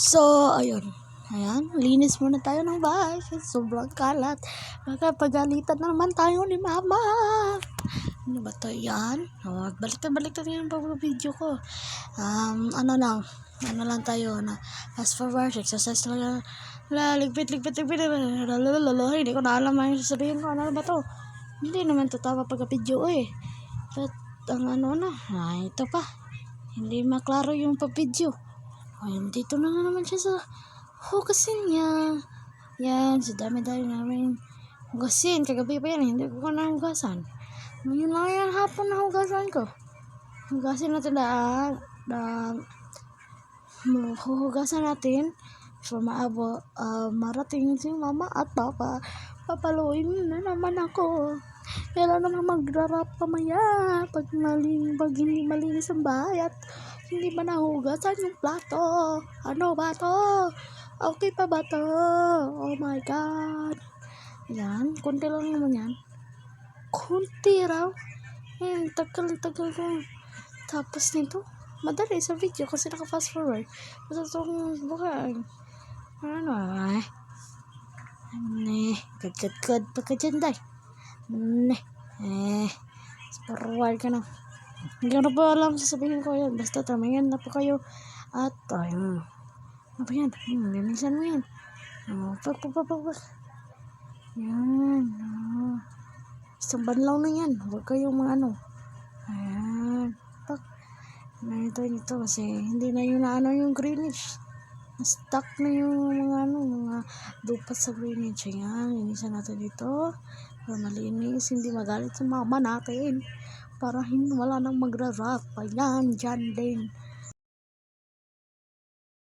So, ayun. Ayan, linis muna tayo ng bahay kasi sobrang kalat. Baka pagalitan na naman tayo ni Mama. Ano ba to yan? Baliktad yung video ko. Ano lang tayo na fast forward, exercise lang. Ligpit. Hindi ko na alam ang sasabihin ko. Ano ba to? Hindi naman tatawa pagka video eh. But, ito pa. Hindi maklaro yung pa-video. Ayun, dito na naman siya sa hugasin niya. Yan, sa dami-dami namin hugasin. Kagabi pa yan, hindi ko na hugasan. Ngayon lang yan, hapon na hugasan ko. Hugasin natin hugasan natin for marating si Mama at Papa. Papaluin na naman ako. Kailan naman magrarap pamaya pag hindi malinis ang bahay at hindi ba nahugasan yung plato? Ano ba to? Okay pa ba to? Oh my God. Yan, konti lang naman yan. Konti raw. Tagal ko. Tapos nito, madali sa video kasi naka-fast forward. Basta itong buhay. Ano ay? Good. Pagka dyan, day. Forward ka na. Hindi ko na po alam sasabihin ko yan. Basta tamayan na po kayo. At, ano ba yan? Linisan mo yan. Pag. Yan. Isang banlaw na yan. Huwag kayong Ayan. Pag. Ito kasi hindi na yun yung greenish. Na-stuck na yung mga dupat sa greenish. Ayan. Linisan natin dito. Para malinis. Hindi magalit sa mama natin. Para hindi wala nang magra-rap. Ayan, dyan din.